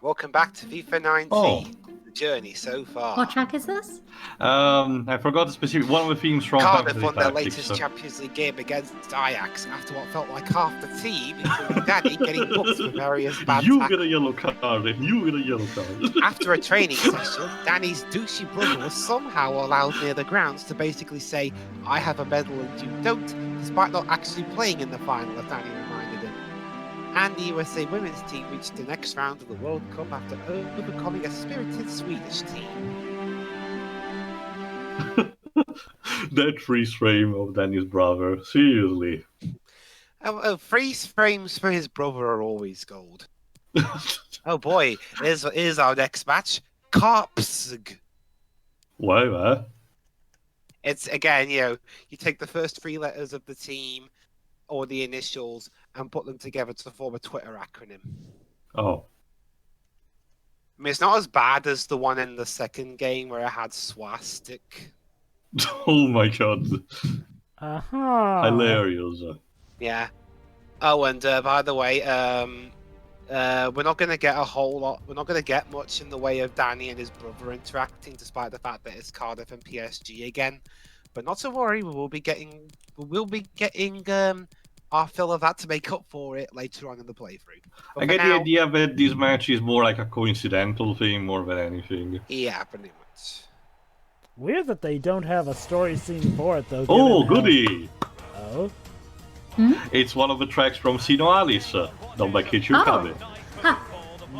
welcome back to FIFA 19. Oh. The journey so far. What track is this? I forgot the specific one of the themes from Cardiff Fantasy won their Tactics. latest Champions League game against Ajax after what felt like half the team, including Danny, getting booked for various bad You tackles. get a yellow card. You get a yellow card. After a training session, Danny's douchey brother was somehow allowed near the grounds to basically say, "I have a medal and you don't," despite not actually playing in the final, as Danny reminded him. And the USA women's team reached the next round of the World Cup after overcoming a spirited Swedish team. That freeze frame of Danny's brother. Seriously. Freeze frames for his brother are always gold. Oh boy, here's our next match. Karpsg. Why, man? It's again, you take the first three letters of the team or the initials and put them together to form a Twitter acronym. Oh. I mean, it's not as bad as the one in the second game where I had swastic. Oh my god. Hilarious. Yeah. Oh, and by the way, we're not going to get a whole lot. We're not going to get much in the way of Danny and his brother interacting, despite the fact that it's Cardiff and PSG again. But not to worry, we will be getting our fill of that to make up for it later on in the playthrough. But I get the idea that this match is more like a coincidental thing more than anything. Yeah, pretty much. Weird that they don't have a story scene for it, though. Oh, goody! Oh? It's one of the tracks from Sino Alice, done by Kichu Kabe.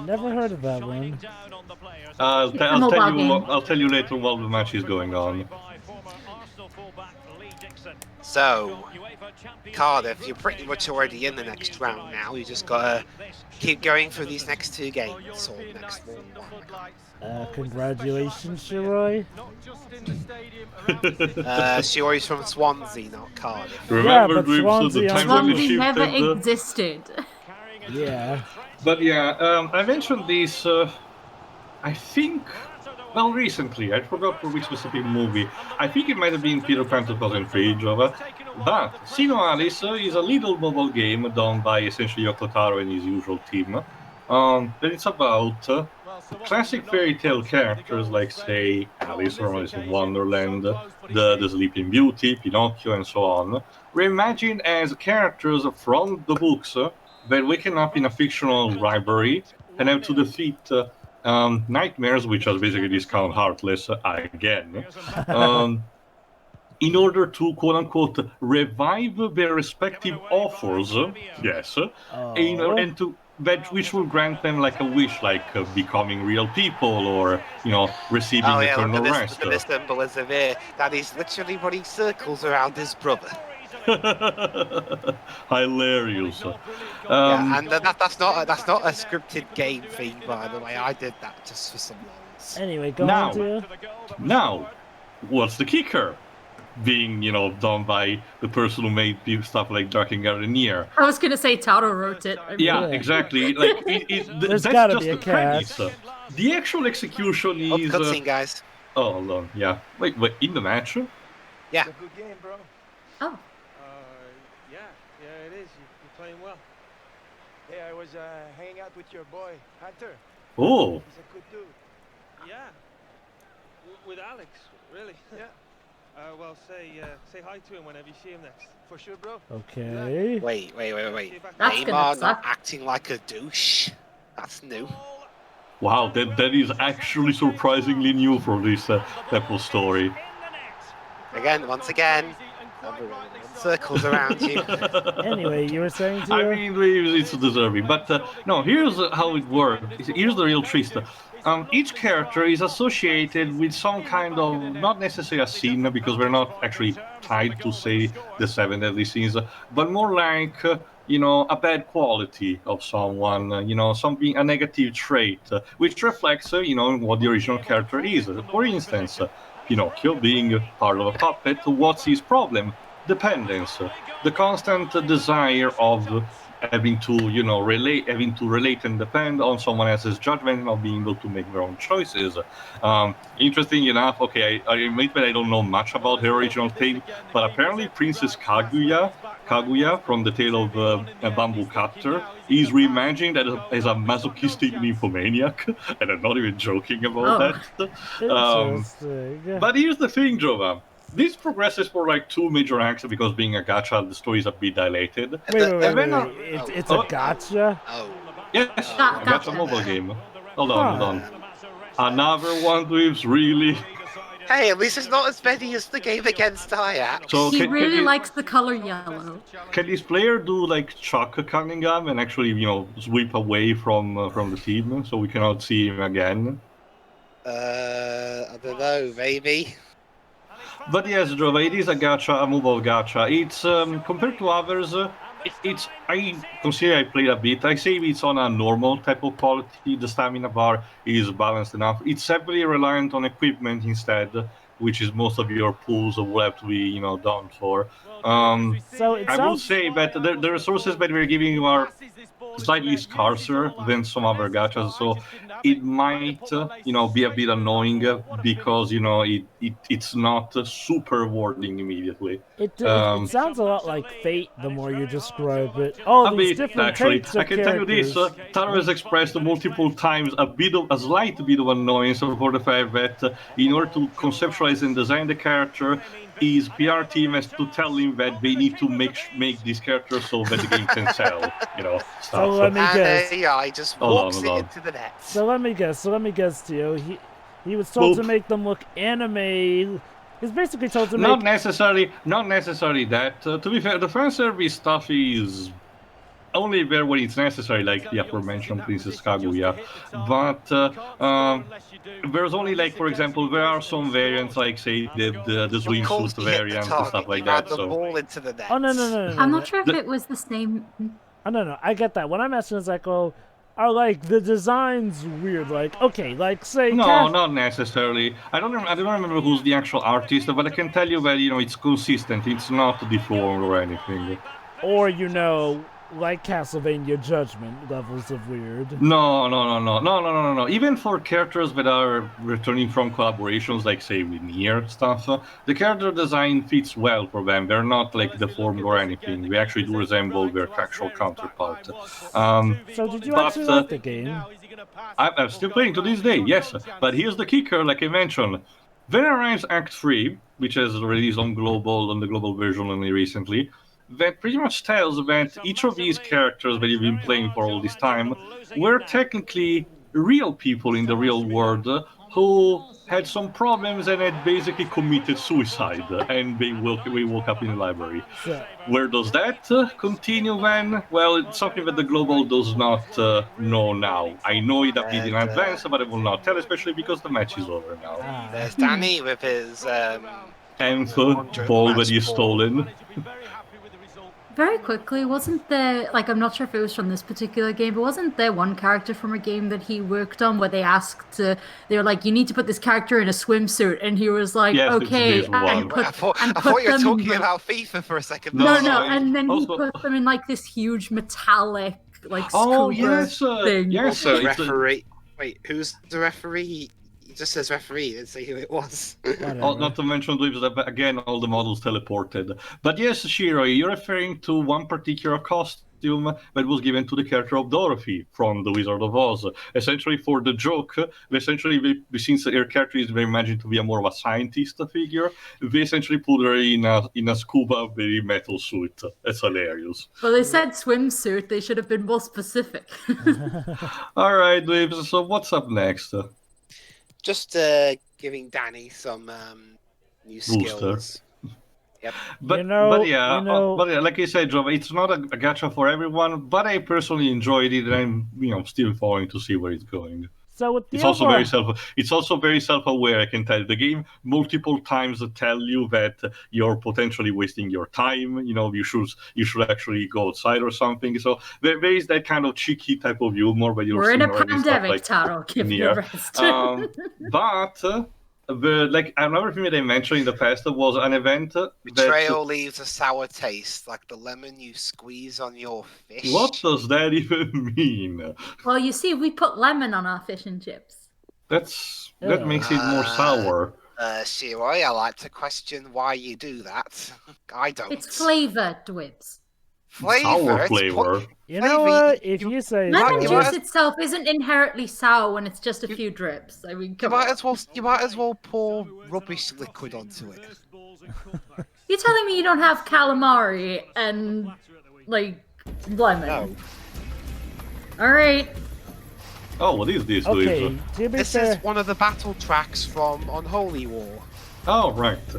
Never heard of that one. I'll tell you later while the match is going on. So, Cardiff, you're pretty much already in the next round now. You just gotta keep going through these next two games, or next one. Congratulations, Shiroi. Shiori's from Swansea, not Cardiff. Remember, but Dwibs, the time when they Swansea never shifted, existed. Yeah. But yeah, I mentioned this, I think, well, recently. I forgot for which specific movie. I think it might have been Peter Pan 2003, Java. But Sino Alice is a little mobile game done by essentially Yoko Taro and his usual team. That it's about classic fairy tale characters like, say, Alice or Alice in Wonderland, the Sleeping Beauty, Pinocchio, and so on, reimagined as characters from the books that waken up in a fictional rivalry and have to defeat nightmares, which are basically discount Heartless again, in order to quote-unquote revive their respective authors, yes, and to that which will grant them like a wish, like becoming real people or receiving eternal rest. Look at this symbolism here. That is literally running circles around his brother. Hilarious. Yeah, and that's not a scripted game thing, by the way. I did that just for some lols. Anyway, go on to... Now, what's the kicker? Being, done by the person who made stuff like Dark and Gardenier. I was gonna say Taro wrote it. Yeah, exactly. Like There's that's gotta just be a the premise. The actual execution is. Cutscene, guys. Oh, hold on. Yeah. Wait. In the match? Yeah. It's a good game, bro. Oh. Yeah, it is. You're playing well. Hey, I was hanging out with your boy, Hunter. Oh. He's a good dude. Yeah. With Alex, really. Yeah. Well, say hi to him whenever you see him next. For sure, bro. Okay. Wait. That's Neymar gonna not suck. acting like a douche. That's new. Wow, that is actually surprisingly new for this Apple story. Once again, circles around you. Anyway, you were saying to... I mean, it's deserving. But no, here's how it works. Here's the real twist. Each character is associated with some kind of, not necessarily a sin, because we're not actually tied to, say, the 7 deadly sins, but more like, a bad quality of someone, something, a negative trait, which reflects, what the original character is. For instance, Pinocchio being part of a puppet, what's his problem? Dependence. The constant desire of having to, relate and depend on someone else's judgment, not being able to make their own choices. Interesting enough, okay, I admit that I don't know much about her original theme, but apparently Princess Kaguya from the Tale of a Bamboo Cutter is reimagined as a masochistic nymphomaniac, and I'm not even joking about that. Interesting. But here's the thing, Jova. This progresses for like 2 major acts because being a gacha, the story is a bit dilated. Wait. It's Oh. a gotcha? Oh. Yes, Gotcha. gacha mobile game. Hold on. Another one, Dwibs, really? Hey, at least it's not as many as the game against Ajax. So He can really you- likes the color yellow. Can this player do like Chuck Cunningham and actually, sweep away from the team so we cannot see him again? I don't know, maybe. But yes, Jova, it is a gacha, a mobile gacha. It's compared to others. I consider I played a bit. I say it's on a normal type of quality. The stamina bar is balanced enough. It's heavily reliant on equipment instead, which is most of your pools will have to be, done for. So it I will sounds... say that the resources that we're giving you are slightly scarcer than some other gachas, so it might, be a bit annoying because, it's not super rewarding immediately. It sounds a lot like Fate the more you describe it. Oh, A these bit, different actually. traits of I can tell you this, characters. Taro has expressed multiple times a slight bit of annoyance for the fact that in order to conceptualize and design the character, his PR team has to tell him that they need to make this character so that the game can sell, stuff. So let me guess. And AI just Hold walks on. it into the net. So let me guess, Tio. He was told to Boop. make them look anime. He's basically told to Not make... necessarily that. To be fair, the fan service stuff is only there when it's necessary, like the aforementioned Princess Kaguya. But there's only, like, for example, there are some variants, like, say, the Of course swimsuit he hit the variant and target. stuff like He ran that. the So ball into the net. Oh, no. I'm not sure if it was the same. Oh, no. I get that. What I'm asking is, like, oh, are, like, the designs weird? Like, okay, like, say... no, not necessarily. I don't remember who's the actual artist, but I can tell you that it's consistent. It's not deformed or anything. Or, like Castlevania Judgment levels of weird. No. Even for characters that are returning from collaborations, like say with Nier stuff, the character design fits well for them. They're not like deformed or anything. They actually do resemble their actual counterpart. So did you but, actually like the game? I'm still playing to this day, yes. But here's the kicker, like I mentioned. Then arrives Act 3, which has released on the global version only recently, that pretty much tells that each of these characters that you've been playing for all this time were technically real people in the real world who had some problems and had basically committed suicide, and we woke up in the library. So, Where does that continue then? Well, it's something that the global does not know now. I know it a bit in advance, but I will not tell, especially because the match is over now. There's Danny with his Nth ball that he's stolen. Very quickly, wasn't there, like, I'm not sure if it was from this particular game, but wasn't there one character from a game that he worked on where they were like, you need to put this character in a swimsuit, and he was like, Yes, okay, it's this one. and put I thought you them were in, talking like- about FIFA for a second. No, No, and then he also- put them in, like, this huge metallic, like, Oh, scuba yes, thing. yes, sir. It's a- Referee. Wait, who's the referee? He just says referee. He didn't say who it was. Oh, not to mention, Dwibs, that again, all the models teleported. But yes, Shiro, you're referring to one particular costume that was given to the character of Dorothy from The Wizard of Oz. Essentially, for the joke, since her character is imagined to be more of a scientist figure, they essentially put her in a scuba very metal suit. It's hilarious. Well, they said swimsuit. They should have been more specific. All right, Dwibs, so what's up next? Just giving Danny some new skills. Yep. But yeah, like I said, Jova, it's not a gacha for everyone. But I personally enjoyed it, and I'm still following to see where it's going. So with the It's also very self-aware. I can tell the game multiple times tell you that you're potentially wasting your time. You should actually go outside or something. So there is that kind of cheeky type of humor, but We're in a pandemic, Taro. Give me a rest. But another thing that I mentioned in the past was an event that... Betrayal leaves a sour taste, like the lemon you squeeze on your fish. What does that even mean? Well, you see, we put lemon on our fish and chips. That makes it more sour. Shiroi, I like to question why you do that. I don't. It's flavor, Dwibs. Sour flavor. You know what? If you say lemon so. juice itself isn't inherently sour when it's just a few drips. I mean, you might as well pour rubbish liquid onto it. You're telling me you don't have calamari and like lemon? No. All right. Oh, what is this? Okay, This is one of the battle tracks from Unholy War. Oh, right. To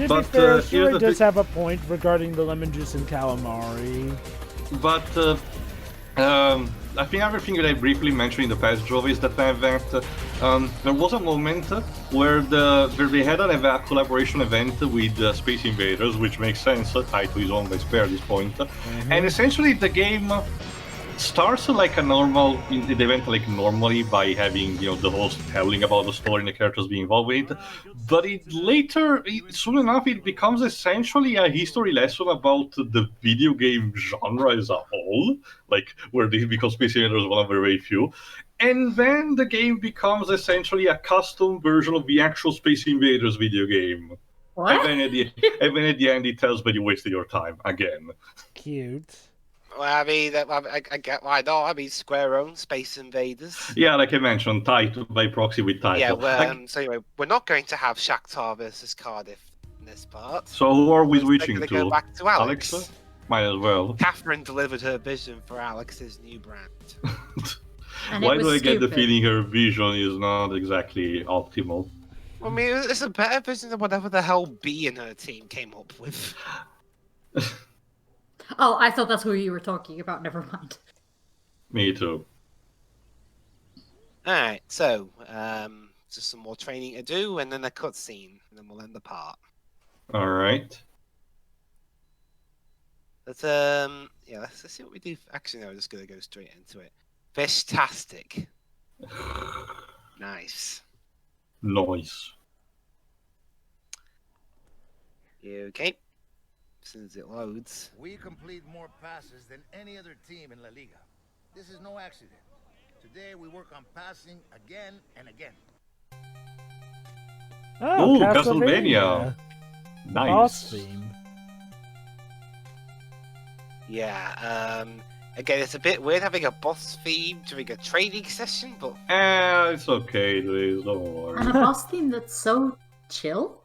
be fair, Shuri does have a point regarding the lemon juice and calamari. But I think everything that I briefly mentioned in the past, Joe, is that there was a moment where they had a collaboration event with Space Invaders, which makes sense. Taito is owned by Square at this point. And essentially the game starts like a normal the event like normally by having the host telling about the story and the characters being involved with it, but soon enough it becomes essentially a history lesson about the video game genre as a whole, like because Space Invaders is one of the very few, and then the game becomes essentially a custom version of the actual Space Invaders video game. What? And then at the end it tells me you wasted your time again. Cute. Well, I mean, I get why not. I mean, Square owns Space Invaders. Yeah, like I mentioned, tied by proxy with Taito. Yeah, well, so anyway, we're not going to have Shakhtar versus Cardiff in this part. So who are we switching to? Go back to Alex. Might as well. Catherine delivered her vision for Alex's new brand. Why do I get the feeling her vision is not exactly optimal? I mean, it's a better vision than whatever the hell B and her team came up with. Oh, I thought that's who you were talking about. Never mind. Me too. Alright, so, just some more training to do, and then a cutscene, and then we'll end the part. Alright. Let's see what we do. Actually, no, we're just gonna go straight into it. Fishtastic. Nice. Nice. You okay? As soon as it loads. We complete more passes than any other team in La Liga. This is no accident. Today we work on passing again and again. Oh, Castlevania. Nice. Boss theme. Yeah, again, it's a bit weird having a boss theme during a training session, but... It's okay, please, don't worry. And a boss theme that's so chill?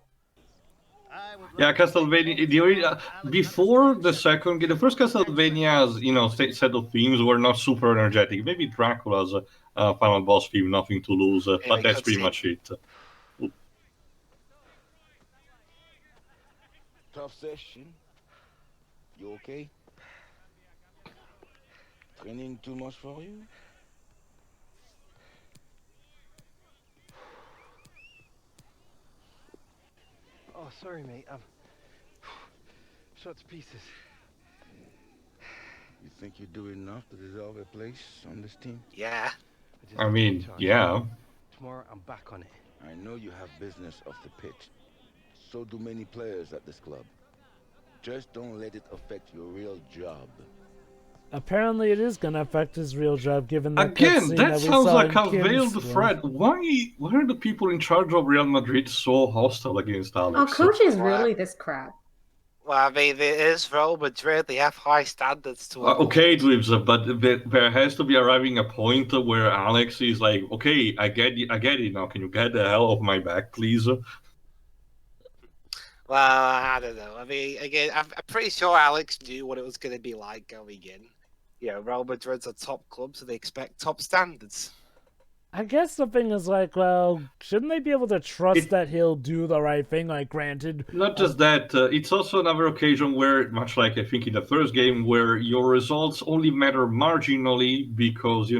Yeah, Castlevania. Before the second game, the first Castlevania's set of themes were not super energetic. Maybe Dracula's final boss theme, Nothing to Lose, but that's pretty much it. Tough session. You okay? Training too much for you? Oh, sorry, mate. I'm shot to pieces. You think you do enough to deserve a place on this team? Yeah. I mean, yeah. Tomorrow I'm back on it. I know you have business off the pitch. So do many players at this club. Just don't let it affect your real job. Apparently it is going to affect his real job, given that Again, cutscene that we sounds saw like in a Kim's veiled one. threat. Why are the people in charge of Real Madrid so hostile against Oh, Alex? coach is really this crap. Well, I mean, it is Real Madrid. They have high standards to Okay, Dwibs, but there has to be arriving a point where Alex is like, okay, I get it now. Can you get the hell off my back, please? Well, I don't know. I mean, again, I'm pretty sure Alex knew what it was going to be like going in. You know, Real Madrid's a top club, so they expect top standards. I guess the thing is like, well, shouldn't they be able to trust that he'll do the right thing? Like, granted... Not just that, it's also another occasion where, much like I think in the first game, where your results only matter marginally because,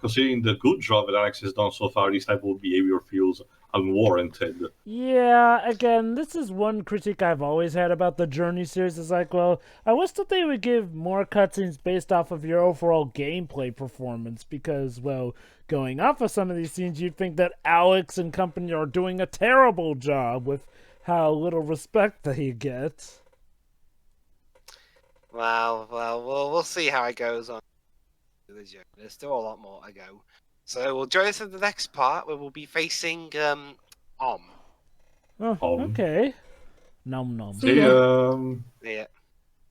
considering the good job that Alex has done so far, this type of behavior feels unwarranted. Yeah, again, this is one critique I've always had about the Journey series. Is like, well, I wish that they would give more cutscenes based off of your overall gameplay performance, because, well, going off of some of these scenes, you'd think that Alex and company are doing a terrible job with how little respect they get. Well, we'll see how it goes on. There's still a lot more to go. So we'll join us in the next part where we'll be facing Oh, okay. Nom nom. See, Yeah.